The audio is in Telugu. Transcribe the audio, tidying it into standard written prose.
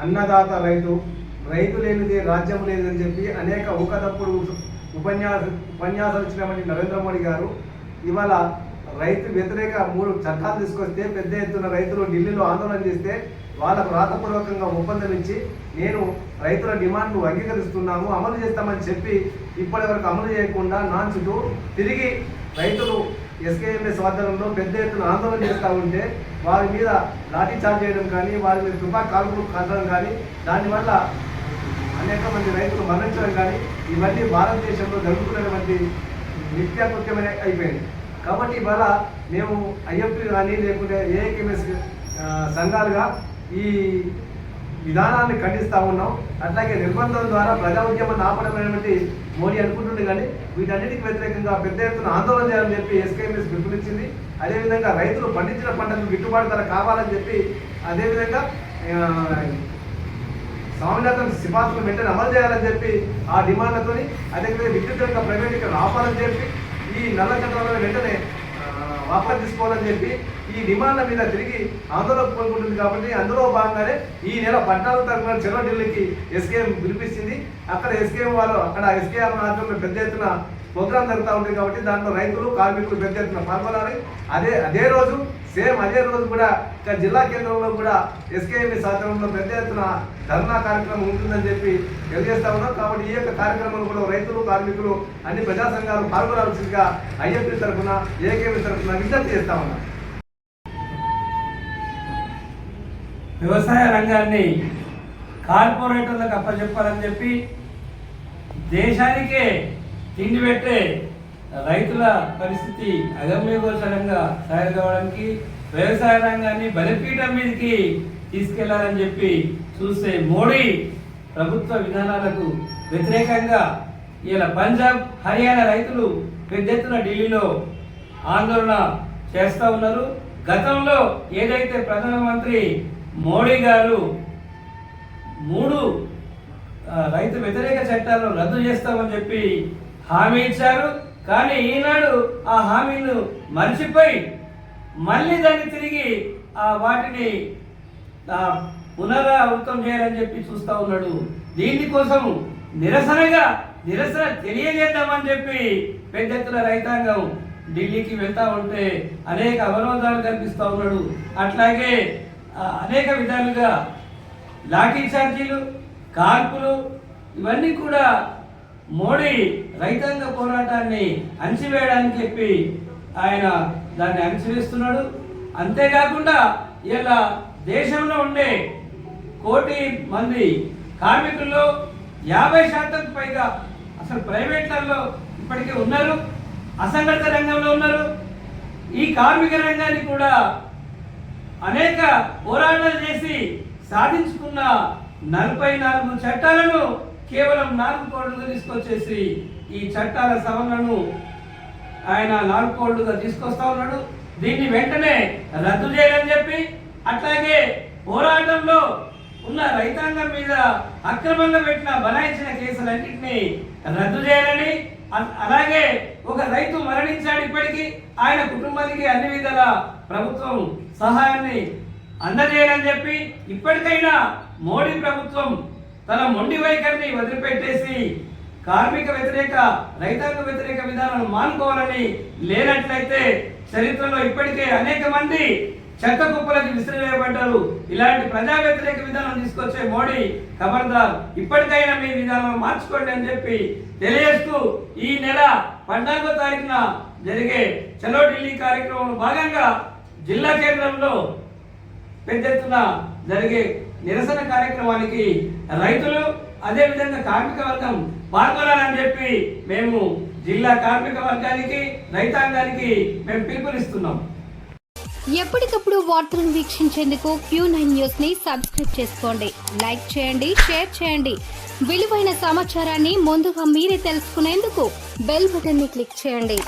అన్నదాత రైతు లేనిదే రాజ్యం లేదని చెప్పి అనేక ఊకదప్పుడు ఉపన్యాసాలు ఇచ్చినటువంటి నరేంద్ర మోడీ గారు ఇవాళ రైతు వ్యతిరేక 3 చట్టాలు తీసుకొస్తే పెద్ద ఎత్తున రైతులు ఢిల్లీలో ఆందోళన చేస్తే వాళ్ళకు రాతపూర్వకంగా ఒప్పందం ఇచ్చి నేను రైతుల డిమాండ్ను అంగీకరిస్తున్నాము, అమలు చేస్తామని చెప్పి ఇప్పటి వరకు అమలు చేయకుండా నాంచుతూ తిరిగి రైతులు ఎస్కేఎంఎస్ ఆధ్వర్యంలో పెద్ద ఎత్తున ఆందోళన చేస్తూ ఉంటే వారి మీద లాఠీ చార్జ్ చేయడం కానీ వారి మీద తుపాకీ కాల్పులు కాల్చడం కానీ దానివల్ల అనేక మంది రైతులు మరణించడం కానీ ఇవన్నీ భారతదేశంలో జరుగుతున్నటువంటి నిత్యాకృత్యమైన అయిపోయింది. కాబట్టి ఇవాళ మేము ఐఎఫ్పి కానీ లేకుంటే ఏఐకేఎంఎస్ సంఘాలుగా ఈ విధానాన్ని ఖండిస్తూ ఉన్నాం. అట్లాగే నిర్బంధం ద్వారా ప్రజా ఉద్యమాన్ని ఆపడమైనటువంటి మోడీ అనుకుంటుంది, కానీ వీటన్నిటికి వ్యతిరేకంగా పెద్ద ఎత్తున ఆందోళన చేయాలని చెప్పి ఎస్కేఎంఎస్ పిలుపునిచ్చింది. అదేవిధంగా రైతులు పండించిన పంటకు గిట్టుబాటు ధర కావాలని చెప్పి, అదేవిధంగా స్వామినాథన్ సిఫార్సులు వెంటనే అమలు చేయాలని చెప్పి ఆ డిమాండ్లతో, అదేవిధంగా విద్యుత్ రంగ ప్రైవేటీకరణ ఆపాలని చెప్పి, ఈ నల్ల చట్టాలను వెంటనే వాపసు తీసుకోవాలని చెప్పి ఈ డిమాండ్ల మీద తిరిగి ఆందోళన కోరుకుంటుంది. కాబట్టి అందులో భాగంగానే ఈ నెల 14 తారీఖున చెరో ఢిల్లీకి ఎస్కేఎం పిలిపించింది. అక్కడ ఎస్కేఎం వాళ్ళు అక్కడ ఎస్కేఆర్ ఆధ్వర్యంలో పెద్ద ఎత్తున ప్రోగ్రాం జరుగుతూ ఉంటుంది. కాబట్టి దాంట్లో రైతులు కార్మికులు పెద్ద ఎత్తున పాల్గొనాలి. అదే రోజు అదే రోజు కూడా ఇక్కడ జిల్లా కేంద్రంలో కూడా ఎస్కేఎంఎస్ ఆధ్వర్యంలో పెద్ద ఎత్తున ధర్నా కార్యక్రమం ఉంటుందని చెప్పి తెలియజేస్తా ఉన్నాం. కాబట్టి ఈ యొక్క కార్యక్రమంలో కూడా రైతులు కార్మికులు అన్ని ప్రజా సంఘాలు పాల్గొనాల్సిందిగా ఐఎఫ్పి తరఫున ఏకేఎంఎస్ తరఫున విజ్ఞప్తి చేస్తా ఉన్నాం. వ్యవసాయ రంగాన్ని కార్పొరేటర్లకు అప్పచెప్పాలని చెప్పి దేశానికే తిండి పెట్టే రైతుల పరిస్థితి అగమ్యగోచరంగా తయారు కావడానికి వ్యవసాయ రంగాన్ని బలిపీఠం మీదకి తీసుకెళ్లాలని చెప్పి చూస్తే మోడీ ప్రభుత్వ విధానాలకు వ్యతిరేకంగా ఇలా పంజాబ్ హర్యానా రైతులు పెద్ద ఎత్తున ఢిల్లీలో ఆందోళన చేస్తూ ఉన్నారు. గతంలో ఏదైతే ప్రధానమంత్రి మోడీ గారు 3 రైతు వ్యతిరేక చట్టాలను రద్దు చేస్తామని చెప్పి హామీ ఇచ్చారు. కానీ ఈనాడు ఆ హామీను మర్చిపోయి మళ్ళీ దాన్ని తిరిగి వాటిని పునరావృతం చేయాలని చెప్పి చూస్తూ ఉన్నాడు. దీనికోసం నిరసన తెలియజేద్దామని చెప్పి పెద్ద ఎత్తున రైతాంగం ఢిల్లీకి వెళ్తా ఉంటే అనేక అవరోధాలు కల్పిస్తూ ఉన్నాడు. అట్లాగే అనేక విధాలుగా లాఠీ ఛార్జీలు, కాల్పులు ఇవన్నీ కూడా మోడీ రైతాంగ పోరాటాన్ని అణచివేయడానికి చెప్పి ఆయన దాన్ని అణచివేస్తున్నాడు. అంతేకాకుండా ఇలా దేశంలో ఉండే 1 కోటి మంది కార్మికుల్లో 50% పైగా అసలు ప్రైవేట్లలో ఇప్పటికే ఉన్నారు, అసంఘటిత రంగంలో ఉన్నారు. ఈ కార్మిక రంగాన్ని కూడా అనేక పోరాటాలు చేసి సాధించుకున్న 44 చట్టాలను కేవలం 4 కోట్లుగా తీసుకొచ్చేసి ఈ చట్టాల సవరణను ఆయన 4 కోట్లుగా తీసుకొస్తా ఉన్నాడు. దీన్ని వెంటనే రద్దు చేయాలని చెప్పి, అట్లాగే పోరాటంలో ఉన్న రైతాంగం మీద అక్రమంగా బనాయించిన కేసులన్నింటినీ రద్దు చేయాలని, అలాగే ఒక రైతు మరణించాడు, ఇప్పటికీ ఆయన కుటుంబానికి అన్ని విధాల ప్రభుత్వం సహాయాన్ని అందజేయాలని చెప్పి, ఇప్పటికైనా మోడీ ప్రభుత్వం తన మొండి వైఖరిని వదిలిపెట్టేసి కార్మిక వ్యతిరేక రైతాంగ వ్యతిరేక విధానాలను మానుకోవాలని, లేనట్లయితే చరిత్రలో ఇప్పటికే అనేక మంది చెత్త కుప్పలకి విసిరివేయబడ్డారు. ఇలాంటి ప్రజా వ్యతిరేక విధానం తీసుకొచ్చే మోడీ ఖబర్దార్, ఇప్పటికైనా మీ విధానం మార్చుకోండి అని చెప్పి తెలియజేస్తూ ఈ నెల 14వ తారీఖున జరిగే చలో ఢిల్లీ కార్యక్రమంలో భాగంగా జిల్లా కేంద్రంలో పెద్ద ఎత్తున జరిగే నిరసన కార్యక్రమానికి రైతులు అదేవిధంగా కార్మిక వర్గం పాల్గొనాలని చెప్పి మేము జిల్లా కార్మిక వర్గానికి రైతాంగానికి మేము పిలుపునిస్తున్నాం. ఎప్పటికప్పుడు వార్తలను వీక్షించేందుకు Q9 న్యూస్ ని సబ్స్క్రైబ్ చేసుకోండి, లైక్ చేయండి, షేర్ చేయండి. విలువైన సమాచారాన్ని ముందుగా మీరే తెలుసుకునేందుకు బెల్ బటన్ ని క్లిక్ చేయండి.